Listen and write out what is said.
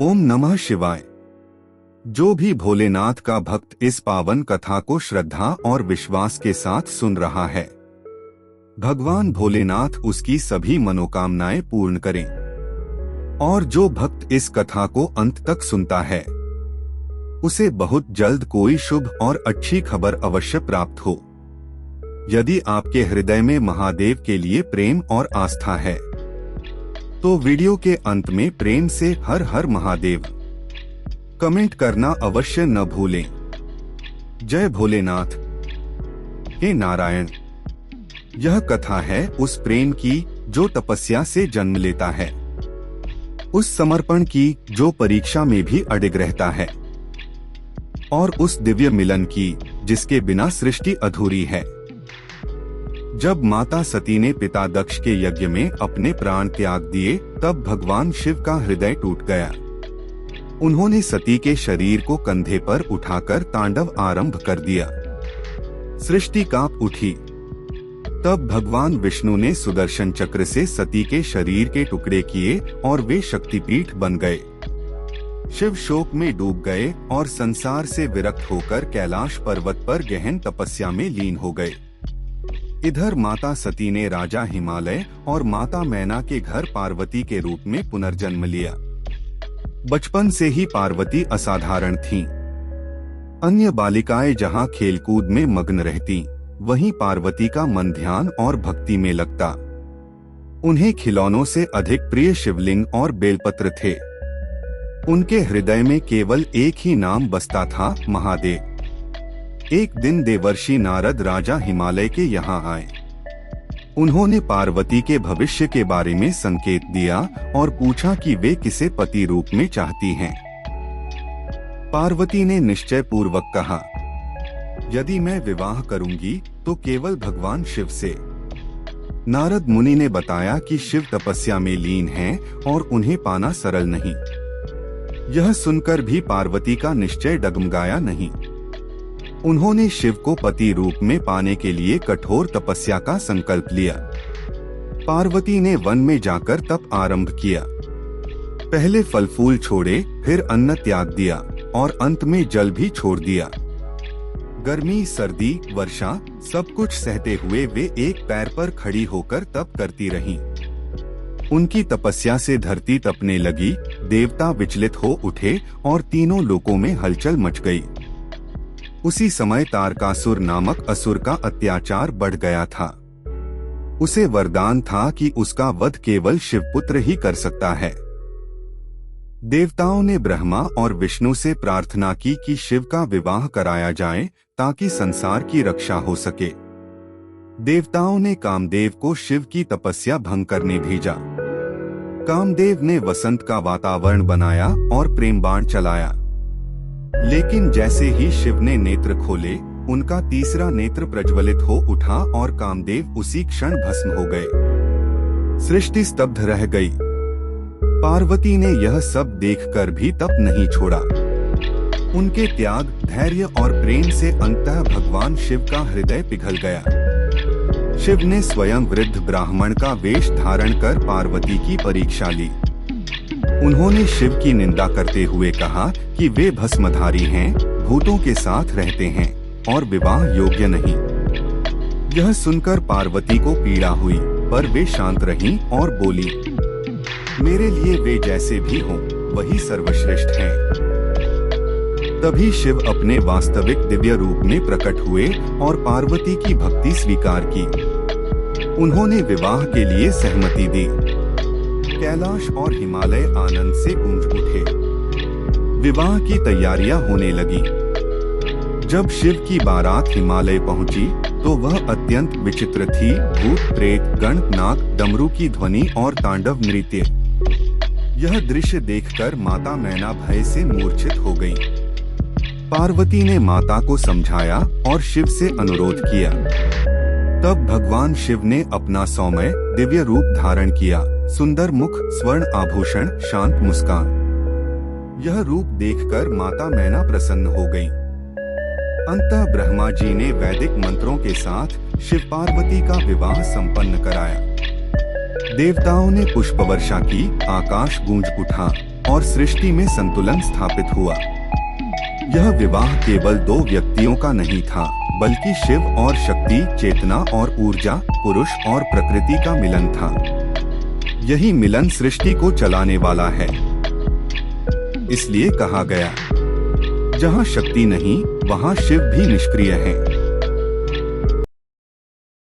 ओम नमः शिवाय। जो भी भोलेनाथ का भक्त इस पावन कथा को श्रद्धा और विश्वास के साथ सुन रहा है, भगवान भोलेनाथ उसकी सभी मनोकामनाएं पूर्ण करें। और जो भक्त इस कथा को अंत तक सुनता है, उसे बहुत जल्द कोई शुभ और अच्छी खबर अवश्य प्राप्त हो। यदि आपके हृदय में महादेव के लिए प्रेम और आस्था है, तो वीडियो के अंत में प्रेम से हर हर महादेव कमेंट करना अवश्य न भूलें। जय भोलेनाथ। हे नारायण, यह कथा है उस प्रेम की जो तपस्या से जन्म लेता है, उस समर्पण की जो परीक्षा में भी अडिग रहता है, और उस दिव्य मिलन की जिसके बिना सृष्टि अधूरी है। जब माता सती ने पिता दक्ष के यज्ञ में अपने प्राण त्याग दिए, तब भगवान शिव का हृदय टूट गया। उन्होंने सती के शरीर को कंधे पर उठाकर तांडव आरंभ कर दिया। सृष्टि कांप उठी। तब भगवान विष्णु ने सुदर्शन चक्र से सती के शरीर के टुकड़े किए और वे शक्तिपीठ बन गए। शिव शोक में डूब गए और संसार से विरक्त होकर कैलाश पर्वत पर गहन तपस्या में लीन हो गए। इधर माता सती ने राजा हिमालय और माता मैना के घर पार्वती के रूप में पुनर्जन्म लिया। बचपन से ही पार्वती असाधारण थीं। अन्य बालिकाएं जहां खेलकूद में मग्न रहती, वहीं पार्वती का मन ध्यान और भक्ति में लगता। उन्हें खिलौनों से अधिक प्रिय शिवलिंग और बेलपत्र थे। उनके हृदय में केवल एक ही नाम बसता था, महादेव। एक दिन देवर्षि नारद राजा हिमालय के यहाँ आए। उन्होंने पार्वती के भविष्य के बारे में संकेत दिया और पूछा कि वे किसे पति रूप में चाहती हैं। पार्वती ने निश्चय पूर्वक कहा, यदि मैं विवाह करूंगी तो केवल भगवान शिव से। नारद मुनि ने बताया कि शिव तपस्या में लीन हैं और उन्हें पाना सरल नहीं। यह सुनकर भी पार्वती का निश्चय डगमगाया नहीं। उन्होंने शिव को पति रूप में पाने के लिए कठोर तपस्या का संकल्प लिया। पार्वती ने वन में जाकर तप आरंभ किया। पहले फल फूल छोड़े, फिर अन्न त्याग दिया और अंत में जल भी छोड़ दिया। गर्मी, सर्दी, वर्षा सब कुछ सहते हुए वे एक पैर पर खड़ी होकर तप करती रहीं। उनकी तपस्या से धरती तपने लगी, देवता विचलित हो उठे और तीनों लोकों में हलचल मच गई। उसी समय तारकासुर नामक असुर का अत्याचार बढ़ गया था। उसे वरदान था कि उसका वध केवल शिवपुत्र ही कर सकता है। देवताओं ने ब्रह्मा और विष्णु से प्रार्थना की कि शिव का विवाह कराया जाए ताकि संसार की रक्षा हो सके। देवताओं ने कामदेव को शिव की तपस्या भंग करने भेजा। कामदेव ने वसंत का वातावरण बनाया और प्रेम बाण चलाया। लेकिन जैसे ही शिव ने नेत्र खोले, उनका तीसरा नेत्र प्रज्वलित हो उठा और कामदेव उसी क्षण भस्म हो गए। सृष्टि स्तब्ध रह गई। पार्वती ने यह सब देखकर भी तप नहीं छोड़ा। उनके त्याग, धैर्य और प्रेम से अंततः भगवान शिव का हृदय पिघल गया। शिव ने स्वयं वृद्ध ब्राह्मण का वेश धारण कर पार्वती की परीक्षा ली। उन्होंने शिव की निंदा करते हुए कहा कि वे भस्मधारी हैं, भूतों के साथ रहते हैं और विवाह योग्य नहीं। यह सुनकर पार्वती को पीड़ा हुई, पर वे शांत रहीं और बोली, मेरे लिए वे जैसे भी हों, वही सर्वश्रेष्ठ हैं। तभी शिव अपने वास्तविक दिव्य रूप में प्रकट हुए और पार्वती की भक्ति स्वीकार की। उन्होंने विवाह के लिए सहमति दी। कैलाश और हिमालय आनंद से गूंज उठे। विवाह की तैयारियां होने लगी। जब शिव की बारात हिमालय पहुंची, तो वह अत्यंत विचित्र थी। भूत, प्रेत, गण, नाग, डमरू की ध्वनि और तांडव नृत्य। यह दृश्य देखकर माता मैना भय से मूर्छित हो गईं। पार्वती ने माता को समझाया और शिव से अनुरोध किया। तब भगवान शिव ने अपना सौम्य दिव्य रूप धारण किया। सुंदर मुख, स्वर्ण आभूषण, शांत मुस्कान। यह रूप देखकर माता मैना प्रसन्न हो गईं। अंततः ब्रह्मा जी ने वैदिक मंत्रों के साथ शिव पार्वती का विवाह संपन्न कराया। देवताओं ने पुष्प वर्षा की, आकाश गूंज उठा। और सृष्टि में संतुलन स्थापित हुआ। यह विवाह केवल दो व्यक्तियों का नहीं था, बल्कि शिव और शक्ति, चेतना और ऊर्जा, पुरुष और प्रकृति का मिलन था। यही मिलन सृष्टि को चलाने वाला है। इसलिए कहा गया, जहाँ शक्ति नहीं, वहाँ शिव भी निष्क्रिय है।